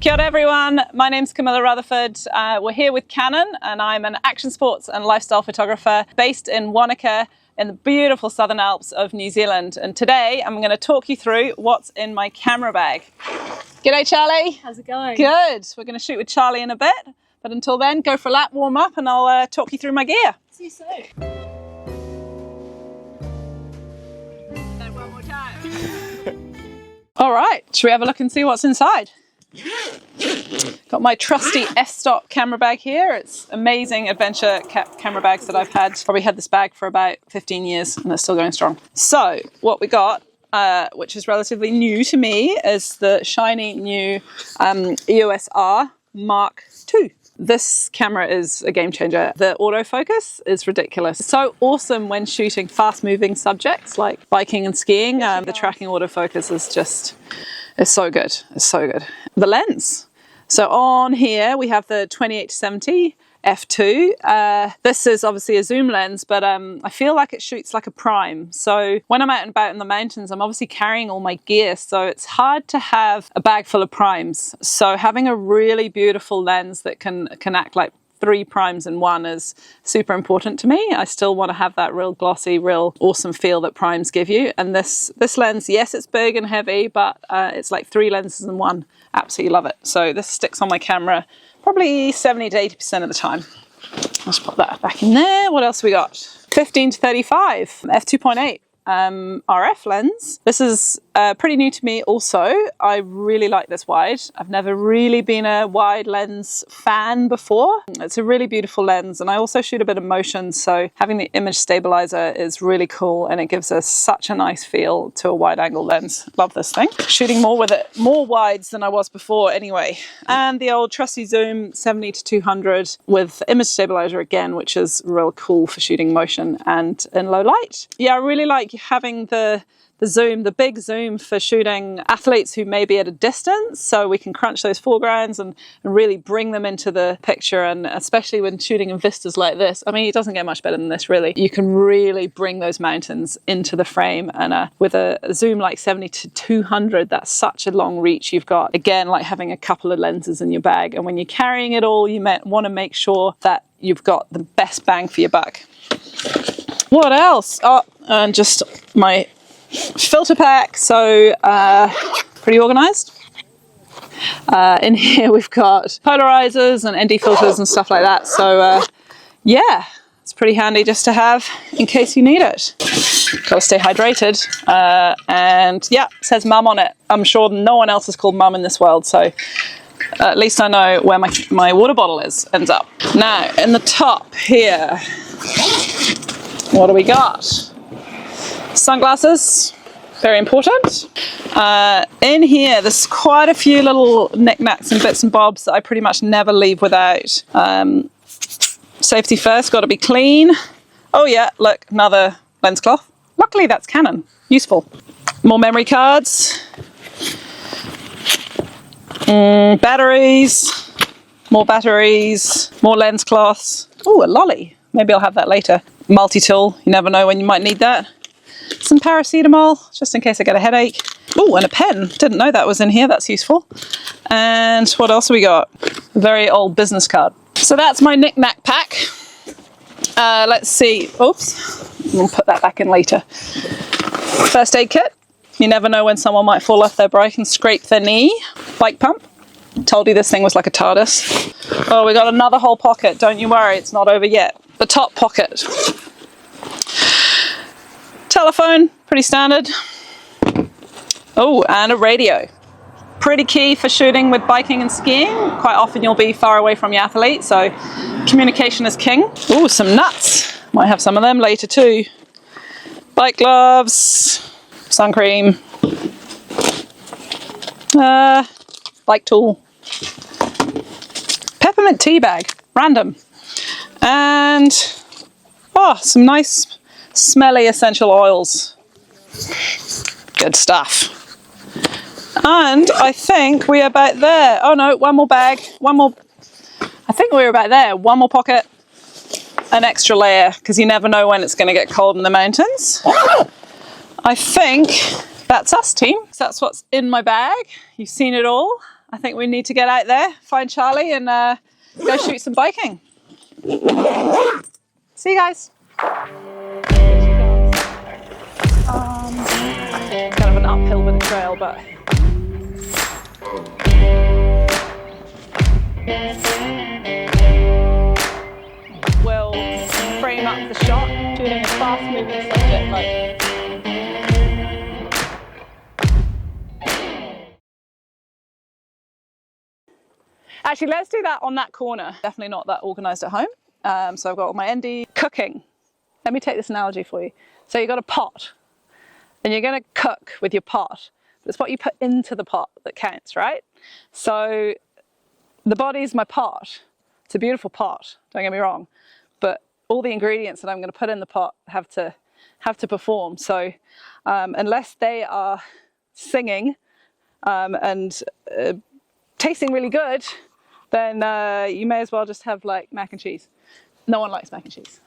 Kia ora everyone, my name's Camilla Rutherford. We're here with Canon and I'm an action sports and lifestyle photographer based in Wanaka in the beautiful Southern Alps of New Zealand. And today I'm going to talk you through what's in my camera bag. G'day Charlie. How's it going? Good. We're going to shoot with Charlie in a bit, but until then go for a lap, warm up and I'll talk you through my gear. See you soon. One more time. All right, should we have a look and see what's inside? Got my trusty f-stop camera bag here. It's amazing adventure camera bags that I've had. Probably had this bag for about 15 years and it's still going strong. So what we got, which is relatively new to me, is the shiny new EOS R Mark II. This camera is a game changer. The autofocus is ridiculous. It's so awesome when shooting fast-moving subjects like biking and skiing. The tracking autofocus is just, it's so good. It's so good. The lens. So on here we have the 28-70 f2. This is obviously a zoom lens, but I feel like it shoots like a prime. So when I'm out and about in the mountains, I'm obviously carrying all my gear, so it's hard to have a bag full of primes. So having a really beautiful lens that can act like 3 primes in one is super important to me. I still want to have that real glossy, real awesome feel that primes give you. And this lens, yes, it's big and heavy, but it's like 3 lenses in one. Absolutely love it. So this sticks on my camera probably 70 to 80% of the time. Let's pop that back in there. What else we got? 15 to 35 f2.8 RF lens. This is pretty new to me also. I really like this wide. I've never really been a wide lens fan before. It's a really beautiful lens and I also shoot a bit of motion, so having the image stabilizer is really cool and it gives us such a nice feel to a wide angle lens. Love this thing. Shooting more with it, more wides than I was before anyway. And the old trusty zoom 70 to 200 with image stabilizer again, which is real cool for shooting motion and in low light. Yeah, I really like having the zoom, the big zoom for shooting athletes who may be at a distance, so we can crunch those foregrounds and really bring them into the picture, and especially when shooting in vistas like this. I mean, it doesn't get much better than this really. You can really bring those mountains into the frame, and with a zoom like 70 to 200, that's such a long reach you've got. Again, like having a couple of lenses in your bag, and when you're carrying it all, you want to make sure that you've got the best bang for your buck. What else? Oh, and just my filter pack, so pretty organized. In here we've got polarizers and ND filters and stuff like that, so yeah, it's pretty handy just to have in case you need it. Gotta stay hydrated, and yeah, it says mum on it. I'm sure no one else is called mum in this world, so at least I know where my water bottle ends up. Now in the top here, what do we got? Sunglasses, very important. In here, there's quite a few little knickknacks and bits and bobs that I pretty much never leave without. Safety first, got to be clean. Oh yeah, look, another lens cloth. Luckily that's Canon, useful. More memory cards. Batteries, more lens cloths. Oh, a lolly, maybe I'll have that later. Multi-tool, you never know when you might need that. Some paracetamol, just in case I get a headache. Oh, and a pen. Didn't know that was in here. That's useful. And what else have we got? A very old business card. So that's my knick-knack pack. Let's see. Oops. We'll put that back in later. First aid kit. You never know when someone might fall off their bike and scrape their knee. Bike pump. Told you this thing was like a TARDIS. Oh, we got another whole pocket. Don't you worry, it's not over yet. The top pocket. Telephone, pretty standard. Oh, and a radio. Pretty key for shooting with biking and skiing. Quite often you'll be far away from your athlete, so communication is king. Oh, some nuts. Might have some of them later too. Bike gloves, sun cream, bike tool, peppermint tea bag, random. And some nice smelly essential oils. Good stuff. And I think we're about there. Oh no, one more bag, I think we're about there. One more pocket, an extra layer, because you never know when it's going to get cold in the mountains. I think that's us, team. So that's what's in my bag. You've seen it all. I think we need to get out there, find Charlie, and go shoot some biking. See you guys. Kind of an uphill with the trail, but we'll frame up the shot, shooting a fast-moving subject like. Actually, let's do that on that corner. Definitely not that organised at home. So I've got all my ND. Cooking. Let me take this analogy for you. So you've got a pot, and you're going to cook with your pot. It's what you put into the pot that counts, right? So the body's my pot. It's a beautiful pot, don't get me wrong. But all the ingredients that I'm going to put in the pot have to perform. So unless they are singing and tasting really good, then you may as well just have like mac and cheese. No one likes mac and cheese.